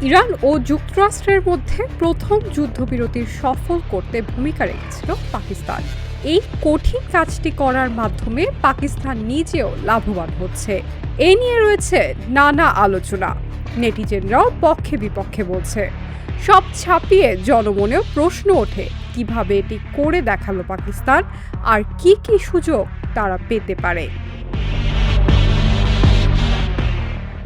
Iran ও যুক্তরাষ্ট্রের মধ্যে প্রথম যুদ্ধবিরতির সফল করতে ভূমিকা রেখেছিল পাকিস্তান। এই কঠিন কাজটি করার মাধ্যমে পাকিস্তান নিজেও লাভবান হচ্ছে। এ নিয়ে রয়েছে নানা আলোচনা। নেটিজেনরাও পক্ষে বিপক্ষে বলছে। সব ছাপিয়ে জনমনেও প্রশ্ন ওঠে, কিভাবে এটি করে দেখালো পাকিস্তান, আর কি কি সুযোগ তারা পেতে পারে।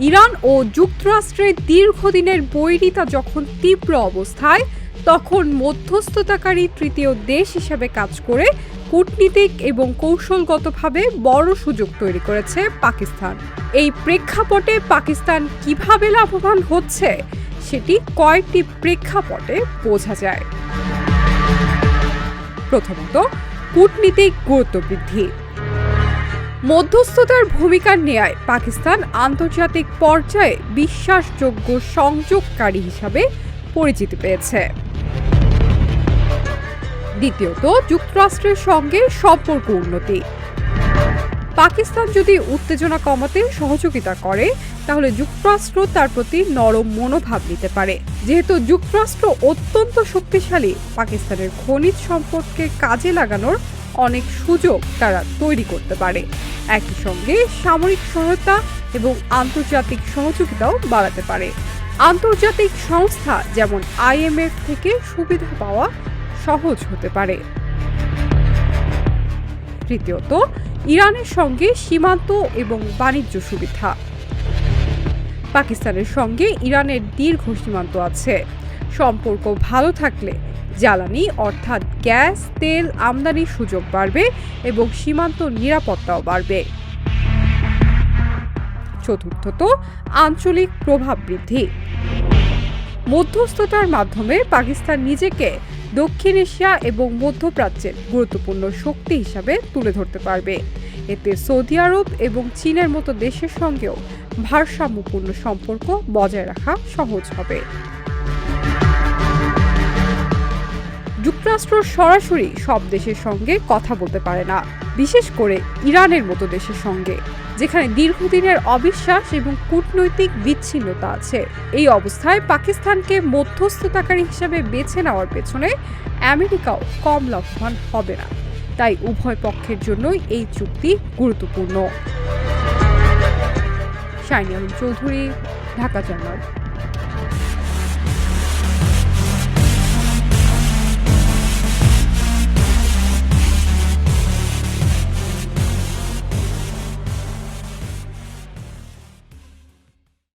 ইরান ও যুক্তরাষ্ট্রের দীর্ঘদিনের বৈরিতা যখন তীব্র অবস্থায়, তখন মধ্যস্থতাকারী তৃতীয় দেশ হিসেবে কাজ করে কূটনীতিক এবং কৌশলগতভাবে বড় সুযোগ তৈরি করেছে পাকিস্তান। এই প্রেক্ষাপটে পাকিস্তান কিভাবে লাভবান হচ্ছে সেটি কয়েকটি প্রেক্ষাপটে বোঝা যায়। প্রথমত, কূটনীতিক গুরুত্ব বৃদ্ধি। মধ্যস্থতার ভূমিকা নেয় পাকিস্তান আন্তর্জাতিক পর্যায়ে বিশ্বাসযোগ্য সংযোগকারী হিসাবে পরিচিতি পেয়েছে। দ্বিতীয়ত, যুক্তরাষ্ট্রের সঙ্গে সম্পর্ক উন্নতি। পাকিস্তান যদি উত্তেজনা কমাতে সহযোগিতা করে, তাহলে যুক্তরাষ্ট্র তার প্রতি নরম মনোভাব নিতে পারে। যেহেতু যুক্তরাষ্ট্র অত্যন্ত শক্তিশালী, পাকিস্তানের খনিজ সম্পদকে কাজে লাগানোর অনেক সুযোগ তারা তৈরি করতে পারে। একই সঙ্গে সামরিক সহায়তা এবং আন্তর্জাতিক সহযোগিতাও বাড়াতে পারে। আন্তর্জাতিক সংস্থা যেমন IMF থেকে সুবিধা পাওয়া সহজ হতে পারে। তৃতীয়ত, ইরানের সঙ্গে সীমান্ত এবং বাণিজ্য সুবিধা। পাকিস্তানের সঙ্গে ইরানের দীর্ঘ সীমান্ত আছে। সম্পর্ক ভালো থাকলে জ্বালানি অর্থাৎ গ্যাস, তেল আমদানির সুযোগ বাড়বে এবং সীমান্ত নিরাপত্তাও বাড়বে। চতুর্থত, আঞ্চলিক প্রভাব বৃদ্ধি। মধ্যস্থতার মাধ্যমে পাকিস্তান নিজেকে দক্ষিণ এশিয়া এবং মধ্যপ্রাচ্যের গুরুত্বপূর্ণ শক্তি হিসাবে তুলে ধরতে পারবে। এতে সৌদি আরব এবং চীনের মতো দেশের সঙ্গেও ভারসাম্যপূর্ণ সম্পর্ক বজায় রাখা সহজ হবে। যুক্তরাষ্ট্র সরাসরি সব দেশের সঙ্গে কথা বলতে পারে না, বিশেষ করে ইরানের মতো দেশের সঙ্গে, যেখানে দীর্ঘদিনের অবিশ্বাস এবং কূটনৈতিক বিচ্ছিন্নতা আছে। এই অবস্থায় পাকিস্তানকে মধ্যস্থতাকারী হিসেবে বেছে নেওয়ার পেছনে আমেরিকাও কম লাভবান হবে না। তাই উভয় পক্ষের জন্যই এই চুক্তি গুরুত্বপূর্ণ। Shiny Alam Chowdhury, Dhaka journal.